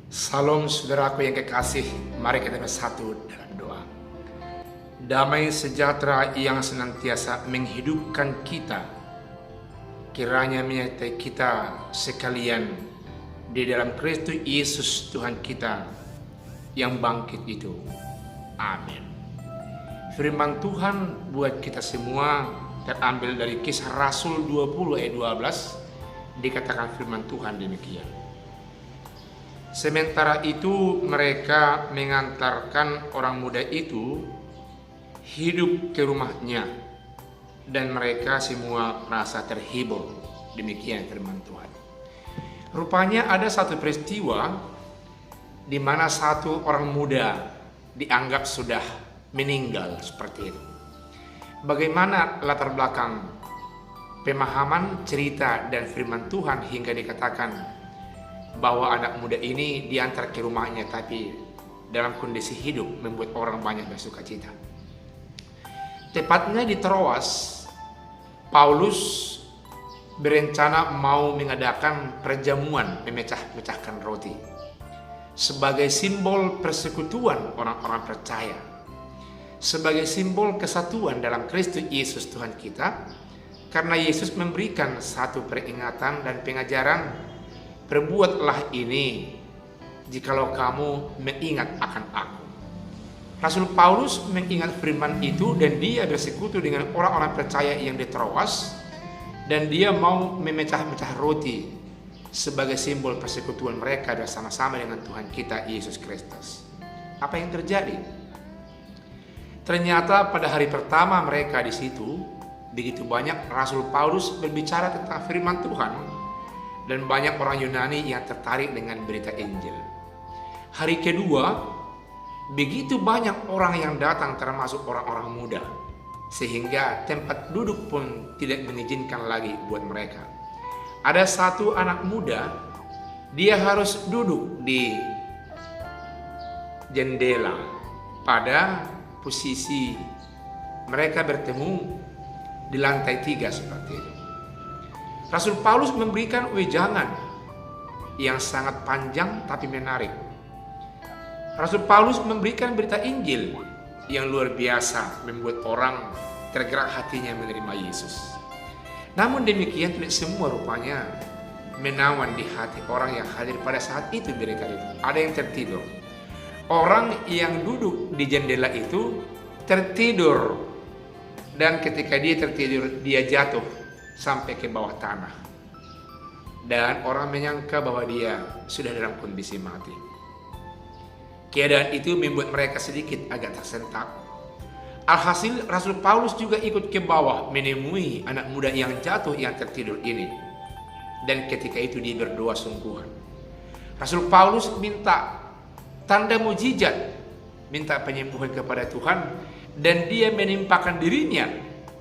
Salam saudaraku yang kekasih, mari kita bersatu dalam doa. Damai sejahtera yang senantiasa menghidupkan kita, kiranya menyertai kita sekalian di dalam Kristus Yesus Tuhan kita yang bangkit itu. Amin. Firman Tuhan buat kita semua terambil dari Kisah Rasul 20 ayat 12, dikatakan firman Tuhan demikian. Sementara itu mereka mengantarkan orang muda itu hidup ke rumahnya dan mereka semua merasa terhibur. Demikian firman Tuhan. Rupanya ada satu peristiwa di mana satu orang muda dianggap sudah meninggal seperti itu. Bagaimana latar belakang pemahaman cerita dan firman Tuhan hingga dikatakan bahwa anak muda ini diantar ke rumahnya tapi dalam kondisi hidup membuat orang banyak bersuka cita. Tepatnya di Troas, Paulus berencana mau mengadakan perjamuan memecah-mecahkan roti sebagai simbol persekutuan orang-orang percaya, sebagai simbol kesatuan dalam Kristus Yesus Tuhan kita, karena Yesus memberikan satu peringatan dan pengajaran, perbuatlah ini jikalau kamu mengingat akan aku. Rasul Paulus mengingat firman itu dan dia bersekutu dengan orang-orang percaya yang di Troas, dan dia mau memecah-mecah roti sebagai simbol persekutuan mereka bersama-sama dengan Tuhan kita Yesus Kristus. Apa yang terjadi? Ternyata pada hari pertama mereka di situ, begitu banyak Rasul Paulus berbicara tentang firman Tuhan, dan banyak orang Yunani yang tertarik dengan berita Injil. Hari kedua, begitu banyak orang yang datang termasuk orang-orang muda, sehingga tempat duduk pun tidak mengizinkan lagi buat mereka. Ada satu anak muda, dia harus duduk di jendela pada posisi mereka bertemu di lantai 3 seperti itu. Rasul Paulus memberikan wejangan yang sangat panjang tapi menarik. Rasul Paulus memberikan berita Injil yang luar biasa, membuat orang tergerak hatinya menerima Yesus. Namun demikian tidak semua rupanya menawan di hati orang yang hadir pada saat itu berita itu. Ada yang tertidur. Orang yang duduk di jendela itu tertidur, dan ketika dia tertidur dia jatuh sampai ke bawah tanah, dan orang menyangka bahwa dia sudah dalam kondisi mati. Keadaan itu membuat mereka sedikit agak tersentak. Alhasil Rasul Paulus juga ikut ke bawah menemui anak muda yang jatuh yang tertidur ini, dan ketika itu dia berdoa sungguhan. Rasul Paulus minta tanda mujizat, minta penyembuhan kepada Tuhan, dan dia menimpakan dirinya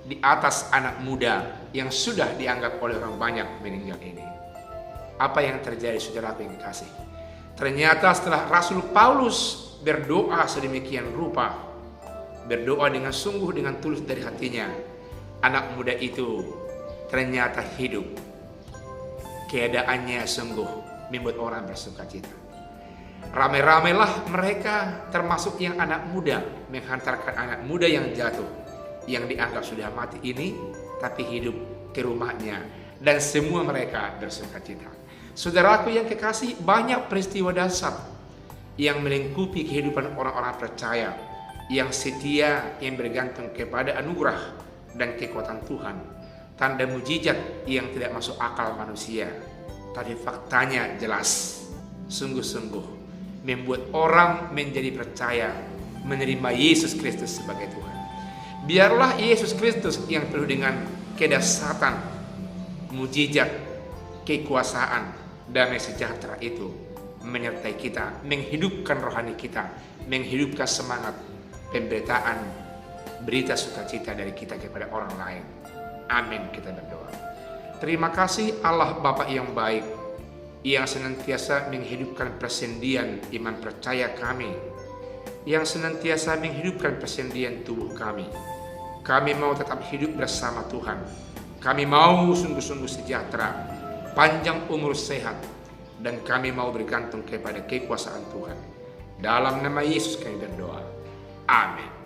di atas anak muda yang sudah dianggap oleh orang banyak meninggal ini. Apa yang terjadi saudaraku yang dikasih? Ternyata setelah Rasul Paulus berdoa sedemikian rupa, berdoa dengan sungguh dengan tulus dari hatinya, anak muda itu ternyata hidup. Keadaannya sungguh membuat orang bersuka cita. Ramai-ramailah mereka, termasuk yang anak muda, menghantarkan anak muda yang jatuh, yang dianggap sudah mati ini, tapi hidup ke rumahnya, dan semua mereka bersuka cita. Saudaraku yang kekasih, banyak peristiwa dasar yang melingkupi kehidupan orang-orang percaya yang setia, yang bergantung kepada anugerah dan kekuatan Tuhan. Tanda mujizat yang tidak masuk akal manusia, tapi faktanya jelas, sungguh-sungguh membuat orang menjadi percaya, menerima Yesus Kristus sebagai Tuhan. Biarlah Yesus Kristus yang penuh dengan kedahsyatan, mujizat, kekuasaan, damai sejahtera itu menyertai kita, menghidupkan rohani kita, menghidupkan semangat pemberitaan berita sukacita dari kita kepada orang lain. Amin, kita berdoa. Terima kasih Allah Bapa yang baik, yang senantiasa menghidupkan persendian iman percaya kami, yang senantiasa menghidupkan persendian tubuh kami. Kami mau tetap hidup bersama Tuhan. Kami mau sungguh-sungguh sejahtera, panjang umur sehat, dan kami mau bergantung kepada kekuasaan Tuhan. Dalam nama Yesus kami berdoa. Amin.